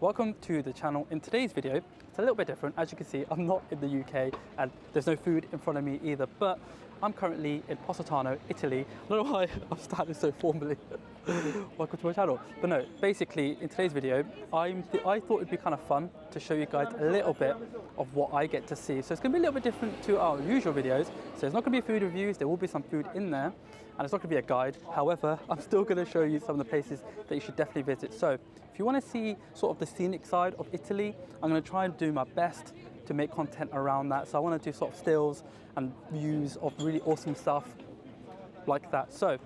welcome to the channel. In today's video, it's a little bit different. As you can see, I'm not in the UK and there's no food in front of me either, but I'm currently in Positano, Italy. I don't know why I'm standing so formally. Welcome to my channel. But no, basically in today's video, I thought it'd be kind of fun to show you guys a little bit of what I get to see. So it's gonna be a little bit different to our usual videos. So it's not gonna be food reviews, there will be some food in there, and it's not gonna be a guide. However, I'm still gonna show you some of the places that you should definitely visit. So if you wanna see sort of the scenic side of Italy, I'm gonna try and do my best to make content around that. So I wanna do sort of stills and views of really awesome stuff like that. So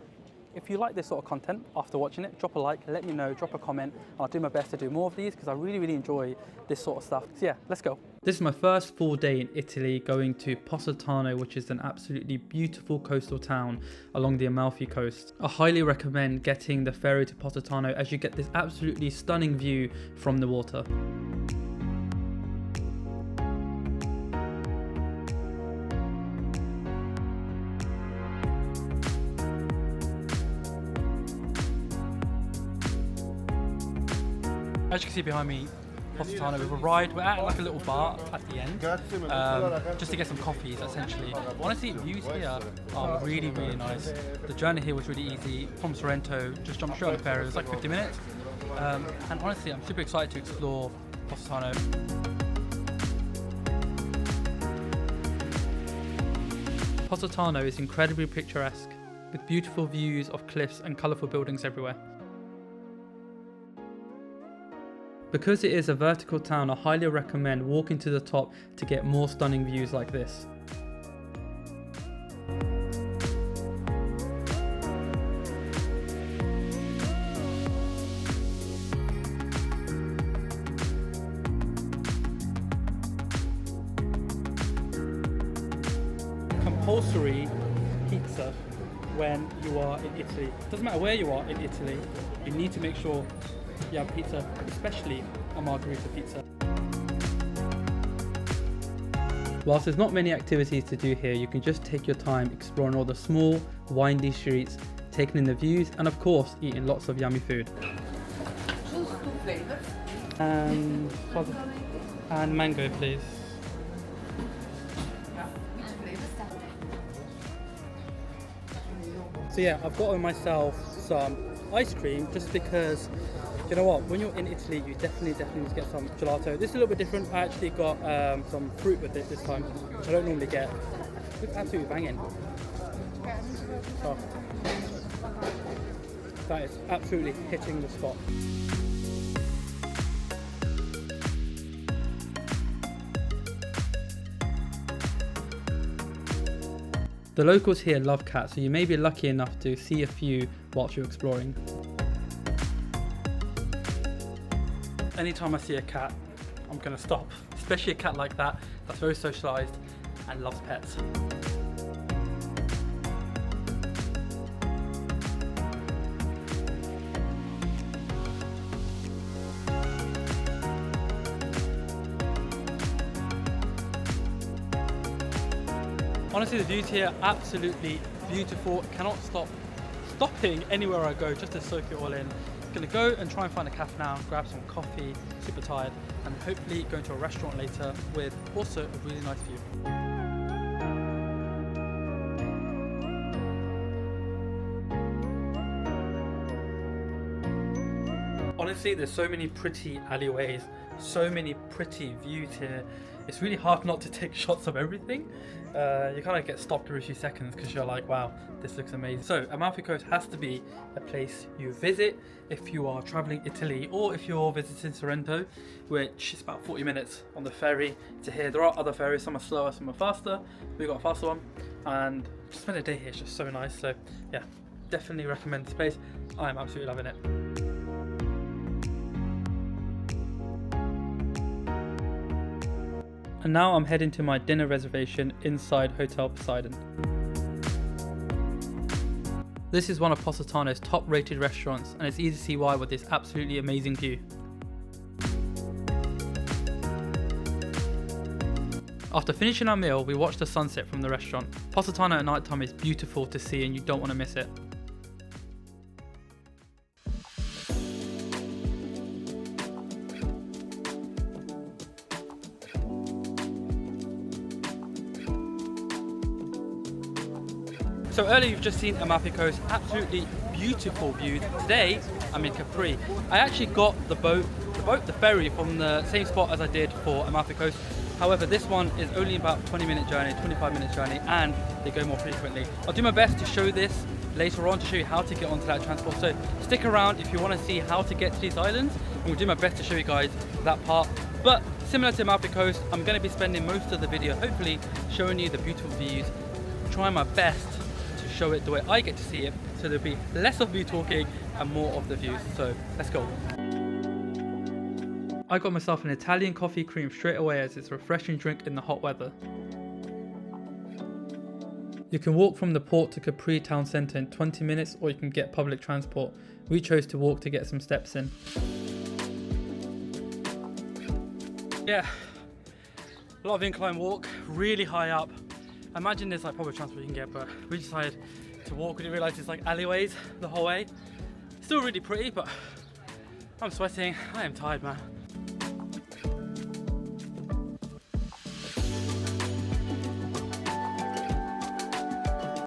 if you like this sort of content after watching it, drop a like, let me know, drop a comment. I'll do my best to do more of these because I really enjoy this sort of stuff. So yeah, let's go. This is my first full day in Italy, going to Positano, which is an absolutely beautiful coastal town along the Amalfi Coast. I highly recommend getting the ferry to Positano as you get this absolutely stunning view from the water. As you can see behind me, Positano, we've arrived. We're at like a little bar at the end, just to get some coffees essentially. Honestly, views here are really nice. The journey here was really easy. From Sorrento, just jumped straight on the ferry. It was like 50 minutes. And honestly, I'm super excited to explore Positano. Positano is incredibly picturesque, with beautiful views of cliffs and colourful buildings everywhere. Because it is a vertical town, I highly recommend walking to the top to get more stunning views like this. Compulsory pizza when you are in Italy. Doesn't matter where you are in Italy, you need to make sure you have pizza, especially a margherita pizza. Whilst there's not many activities to do here, you can just take your time exploring all the small, windy streets, taking in the views, and of course, eating lots of yummy food. And mango, please. So yeah, I've gotten myself some ice cream just because, you know what, when you're in Italy, you definitely need to get some gelato. This is a little bit different. I actually got some fruit with it this time, which I don't normally get. It's absolutely banging. Oh. That is absolutely hitting the spot. The locals here love cats, so you may be lucky enough to see a few whilst you're exploring. Anytime I see a cat, I'm gonna stop, especially a cat like that, that's very socialized and loves pets. Honestly, the views here are absolutely beautiful. I cannot stop stopping anywhere I go just to soak it all in. Gonna go and try and find a cafe now, grab some coffee, super tired, and hopefully go into a restaurant later with also a really nice view. Honestly, there's so many pretty alleyways, so many pretty views here. It's really hard not to take shots of everything. You kind of get stopped every few seconds because you're like, wow, this looks amazing. So Amalfi Coast has to be a place you visit if you are traveling Italy, or if you're visiting Sorrento, which is about 40 minutes on the ferry to here. There are other ferries, some are slower, some are faster. We've got a faster one, and just spend a day here is just so nice. So yeah, definitely recommend this place. I'm absolutely loving it. And now I'm heading to my dinner reservation inside Hotel Poseidon. This is one of Positano's top rated restaurants, and it's easy to see why with this absolutely amazing view. After finishing our meal, we watched the sunset from the restaurant. Positano at night time is beautiful to see and you don't want to miss it. So earlier you've just seen Amalfi Coast, absolutely beautiful views. Today I'm in Capri. I actually got the ferry from the same spot as I did for Amalfi Coast. However, this one is only about 20-minute journey, 25-minute journey, and they go more frequently. I'll do my best to show this later on, to show you how to get onto that transport. So stick around if you want to see how to get to these islands, and we'll do my best to show you guys that part. But similar to Amalfi Coast, I'm going to be spending most of the video hopefully showing you the beautiful views, trying my best to show it the way I get to see it, so there'll be less of me talking and more of the views. So let's go. I got myself an Italian coffee cream straight away, as it's a refreshing drink in the hot weather. You can walk from the port to Capri town centre in 20 minutes, or you can get public transport. We chose to walk to get some steps in. Yeah, a lot of incline walk, really high up. I imagine there's like public transport you can get, but we decided to walk. We didn't realise it's like alleyways the whole way. Still really pretty, but I'm sweating. I am tired, man.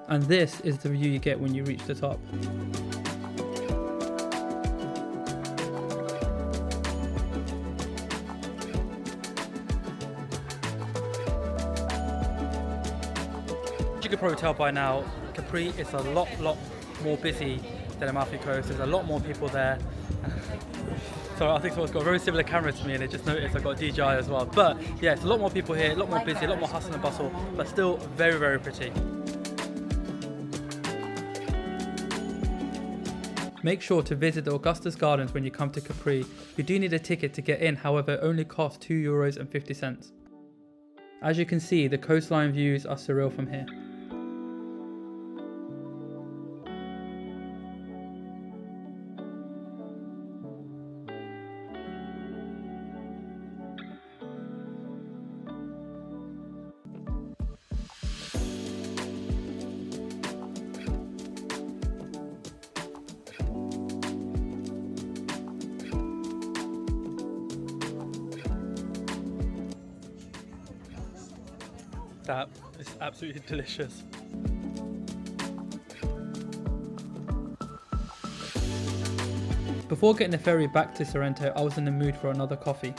And this is the view you get when you reach the top. You could probably tell by now, Capri is a lot more busy than Amalfi Coast. There's a lot more people there. So I think someone's got a very similar camera to me, and they just noticed I've got DJI as well. But yeah, it's a lot more people here, a lot more busy, a lot more hustle and bustle, but still very pretty. Make sure to visit the Augustus Gardens when you come to Capri. You do need a ticket to get in, however it only costs €2.50. As you can see, the coastline views are surreal from here. That is absolutely delicious. Before getting the ferry back to Sorrento, I was in the mood for another coffee.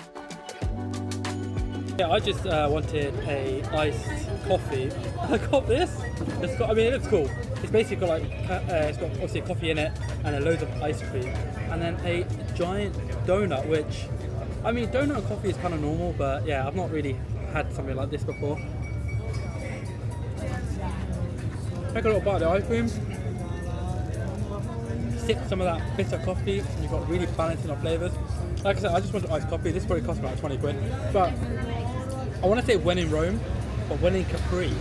Yeah, I just wanted a iced coffee. I got this. I mean, it looks cool. It's basically got like, it's got obviously coffee in it and a loads of ice cream, and then a giant donut. Which, I mean, donut and coffee is kind of normal, but yeah, I've not really had something like this before. Take a little bite of the ice cream, sip some of that bitter coffee, and you've got really balancing of flavours. Like I said, I just wanted iced coffee. This probably cost about 20 quid. But I want to say when in Rome, but when in Capri.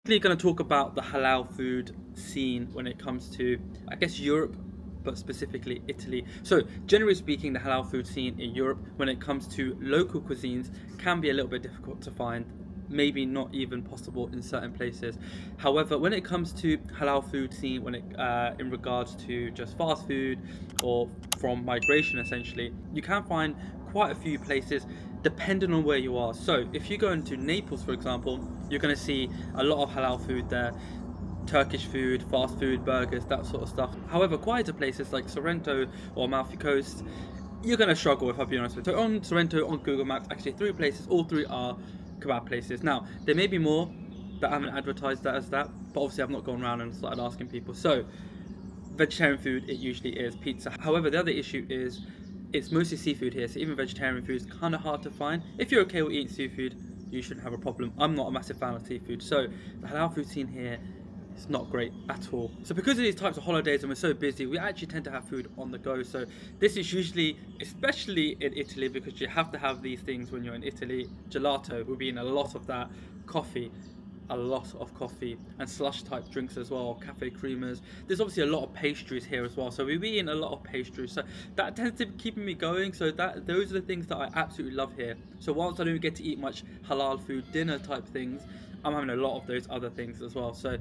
I'm going to talk about the halal food scene when it comes to, I guess, Europe, but specifically Italy. So generally speaking, the halal food scene in Europe when it comes to local cuisines can be a little bit difficult to find, maybe not even possible in certain places. However, when it comes to halal food scene, when it in regards to just fast food or from migration, essentially, you can find quite a few places depending on where you are. So if you go into Naples, for example, you're going to see a lot of halal food there. Turkish food, fast food, burgers, that sort of stuff. However, quieter places like Sorrento or Amalfi Coast, you're going to struggle, if I'll be honest with you. So on Sorrento, on Google Maps, actually 3 places, all 3 are kebab places. Now, there may be more that haven't advertised that as that, but obviously I've not gone around and started asking people. So, vegetarian food, it usually is pizza. However, the other issue is it's mostly seafood here, so even vegetarian food is kind of hard to find. If you're okay with eating seafood, you shouldn't have a problem. I'm not a massive fan of seafood, so the halal food scene here, it's not great at all. So because of these types of holidays and we're so busy, we actually tend to have food on the go. So this is usually, especially in Italy, because you have to have these things when you're in Italy. Gelato, we'll be in a lot of that. Coffee, a lot of coffee, and slush type drinks as well, cafe creamers. There's obviously a lot of pastries here as well, so we'll be in a lot of pastries, so that tends to keep me going. So those are the things that I absolutely love here. So whilst I don't get to eat much halal food dinner type things, I'm having a lot of those other things as well. So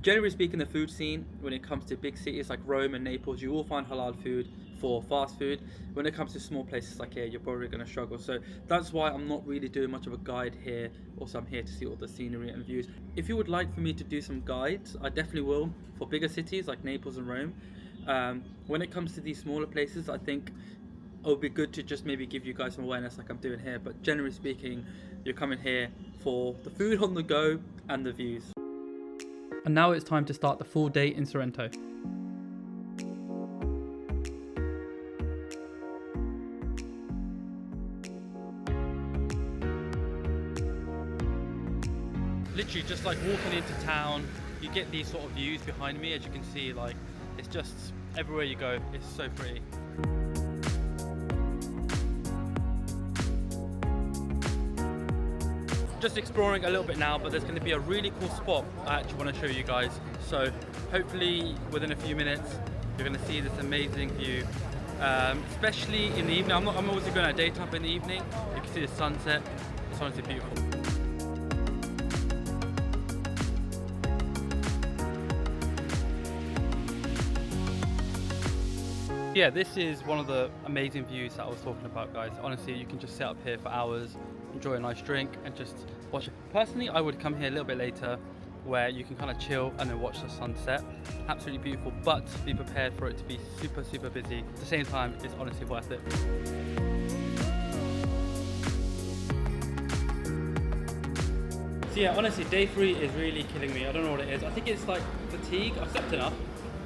generally speaking, the food scene when it comes to big cities like Rome and Naples, you will find halal food for fast food. When it comes to small places like here, you're probably going to struggle. So that's why I'm not really doing much of a guide here. Also, I'm here to see all the scenery and views. If you would like for me to do some guides, I definitely will for bigger cities like Naples and Rome. When it comes to these smaller places, I think it would be good to just maybe give you guys some awareness like I'm doing here. But generally speaking, you're coming here for the food on the go and the views. And now it's time to start the full day in Sorrento. Literally just like walking into town, you get these sort of views behind me. As you can see, like it's just everywhere you go, it's so pretty. Just exploring a little bit now, but there's going to be a really cool spot I actually want to show you guys. So hopefully within a few minutes you're going to see this amazing view, especially in the evening. I'm obviously going at daytime, but in the evening you can see the sunset. It's honestly beautiful. Yeah, this is one of the amazing views that I was talking about, guys. Honestly, you can just sit up here for hours, enjoy a nice drink and just watch it. Personally, I would come here a little bit later where you can kind of chill and then watch the sunset. Absolutely beautiful, but be prepared for it to be super, super busy. At the same time, it's honestly worth it. So yeah, honestly, day 3 is really killing me. I don't know what it is. I think it's like fatigue. I've slept enough.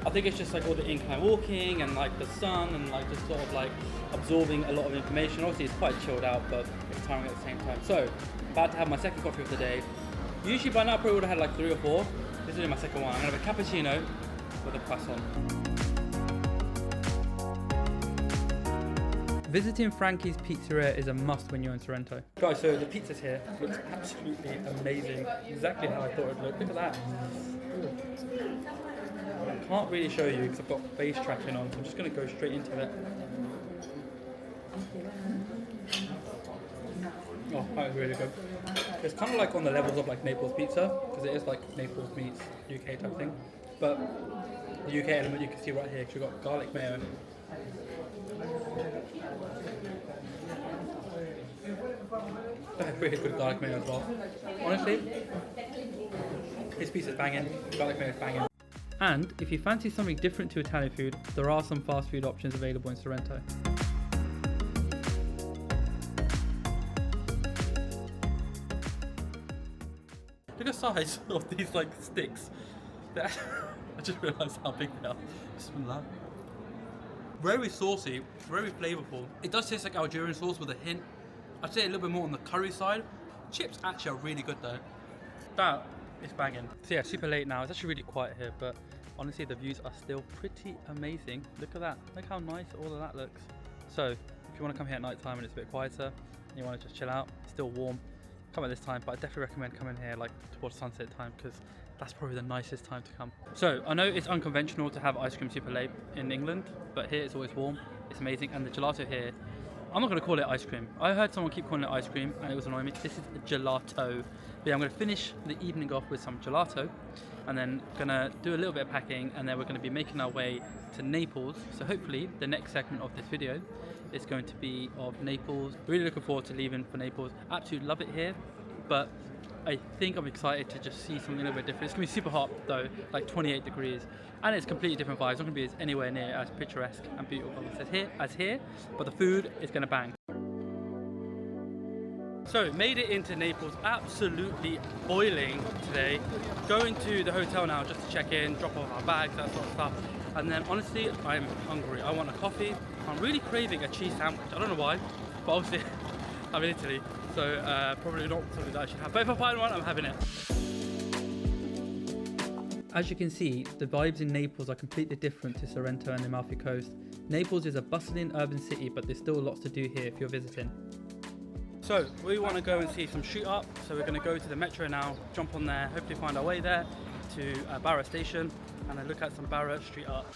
I think it's just like all the incline walking and like the sun and like just sort of like absorbing a lot of information. Obviously it's quite chilled out, but it's tiring at the same time. So, about to have my second coffee of the day. Usually by now I probably would have had like 3 or 4. This is my second one. I'm gonna have a cappuccino with a croissant. Visiting Frankie's Pizzeria is a must when you're in Sorrento. Guys, so the pizza's here. Looks absolutely amazing. Exactly how I thought it would look. Look at that. I can't really show you because I've got bass tracking on, so I'm just going to go straight into it. Oh, that was really good. It's kind of like on the levels of like Naples pizza, because it is like Naples meets UK type thing. But the UK element you can see right here, because we've got garlic mayo. That's really good garlic mayo as well. Honestly, this piece is banging, garlic mayo is banging. And if you fancy something different to Italian food, there are some fast food options available in Sorrento. Look at the size of these like sticks. I just realised how big they are. Bismillah. Very saucy, very flavourful. It does taste like Algerian sauce with a hint. I'd say a little bit more on the curry side. Chips actually are really good though. That is banging. So yeah, super late now. It's actually really quiet here, but honestly the views are still pretty amazing. Look at that. Look how nice all of that looks. So if you want to come here at night time and it's a bit quieter and you want to just chill out, it's still warm, come at this time. But I definitely recommend coming here like towards sunset time, because that's probably the nicest time to come. So I know it's unconventional to have ice cream super late in England, but here it's always warm. It's amazing. And the gelato here, I'm not going to call it ice cream. I heard someone keep calling it ice cream and it was annoying me. This is gelato. But yeah, I'm going to finish the evening off with some gelato and then going to do a little bit of packing, and then we're going to be making our way to Naples. So hopefully the next segment of this video is going to be of Naples. Really looking forward to leaving for Naples. Absolutely love it here, but I think I'm excited to just see something a little bit different. It's going to be super hot though, like 28 degrees. And it's completely different vibes. It's not going to be anywhere near as picturesque and beautiful as here, but the food is going to bang. So, made it into Naples, absolutely boiling today. Going to the hotel now just to check in, drop off our bags, that sort of stuff. And then honestly, I'm hungry. I want a coffee. I'm really craving a cheese sandwich. I don't know why, but obviously I'm in Italy, so probably not something that I should have. But if I find one, I'm having it. As you can see, the vibes in Naples are completely different to Sorrento and the Amalfi Coast. Naples is a bustling urban city, but there's still lots to do here if you're visiting. So we want to go and see some shoot up, so we're going to go to the metro now, jump on there, hopefully find our way there to Barra station and then look at some Barra street art.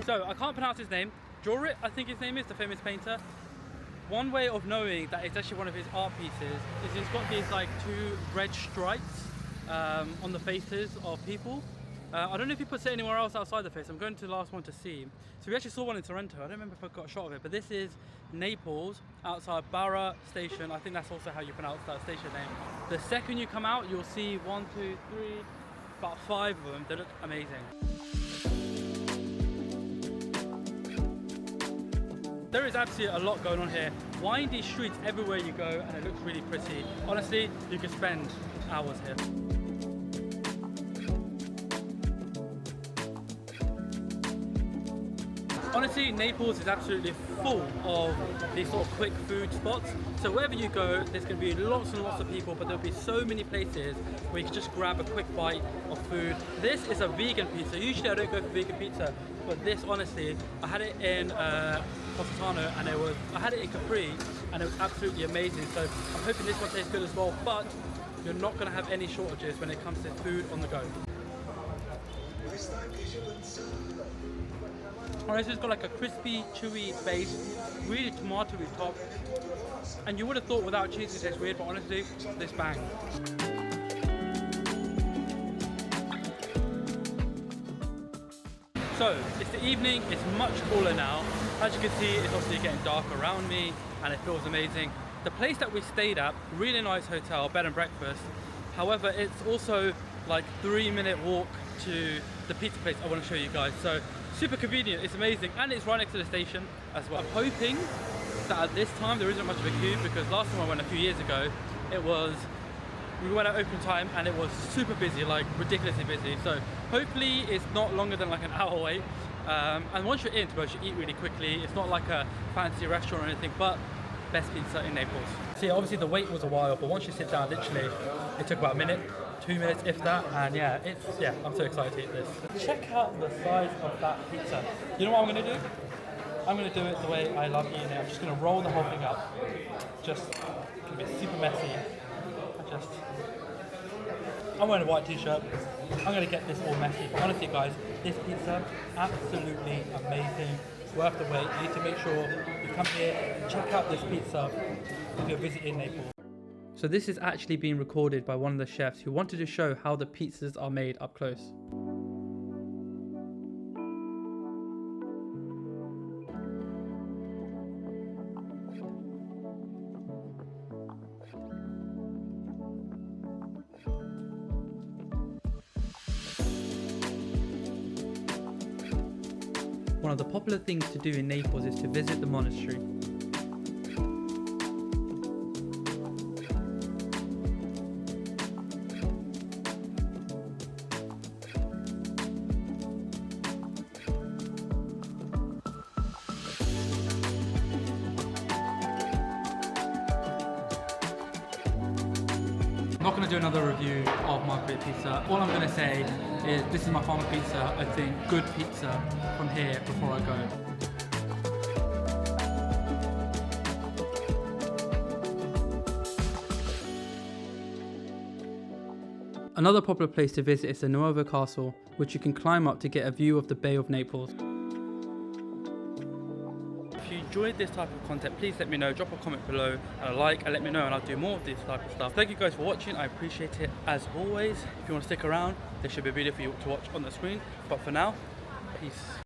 So I can't pronounce his name. Jorit, I think his name is, the famous painter. one way of knowing that it's actually one of his art pieces is it's got these like two red stripes on the faces of people. I don't know if he puts it anywhere else outside the face. I'm going to the last one to see. So we actually saw one in Sorrento. I don't remember if I got a shot of it, but this is Naples outside Barra station. I think that's also how you pronounce that station name. The second you come out, you'll see 1, 2, 3, about 5 of them. They look amazing. There is absolutely a lot going on here. Windy streets everywhere you go, and it looks really pretty. Honestly, you could spend hours here. Honestly, Naples is absolutely full of these sort of quick food spots. So wherever you go, there's going to be lots and lots of people, but there'll be so many places where you can just grab a quick bite of food. This is a vegan pizza. Usually I don't go for vegan pizza, but this, honestly, I had it in Positano, and I had it in Capri, and it was absolutely amazing. So I'm hoping this one tastes good as well, but you're not going to have any shortages when it comes to food on the go. Alright, so it's got like a crispy, chewy base, really tomatoey top, and you would have thought without cheese it tastes weird, but honestly, this bangs. So, it's the evening, it's much cooler now. As you can see, it's obviously getting dark around me, and it feels amazing. The place that we stayed at, really nice hotel, bed and breakfast. However, it's also like 3-minute walk to the pizza place I want to show you guys. So super convenient, it's amazing, and it's right next to the station as well. I'm hoping that at this time there isn't much of a queue, because last time I went a few years ago, we went at open time and it was super busy, like ridiculously busy. So hopefully it's not longer than like an hour wait. And once you're in, to be honest, you eat really quickly. It's not like a fancy restaurant or anything, but best pizza in Naples. See, obviously the wait was a while, but once you sit down, literally, it took about a minute, 2 minutes, if that, and yeah, I'm so excited to eat this. Check out the size of that pizza. You know what I'm gonna do? I'm gonna do it the way I love eating it. I'm just gonna roll the whole thing up. Just, it's gonna be super messy. I'm wearing a white t-shirt. I'm gonna get this all messy, but honestly guys, this pizza, absolutely amazing. Worth the wait. You need to make sure you come here and check out this pizza if you're visiting Naples. So this is actually being recorded by one of the chefs who wanted to show how the pizzas are made up close. One of the popular things to do in Naples is to visit the monastery. I'm not going to do another review of Margherita pizza. All I'm going to say is this is my final pizza. I think good pizza from here before I go. Another popular place to visit is the Nuovo Castle, which you can climb up to get a view of the Bay of Naples. If you enjoyed this type of content, please let me know, drop a comment below and a like, and let me know, and I'll do more of this type of stuff. Thank you guys for watching, I appreciate it as always. If you want to stick around, there should be a video for you to watch on the screen, but for now, peace.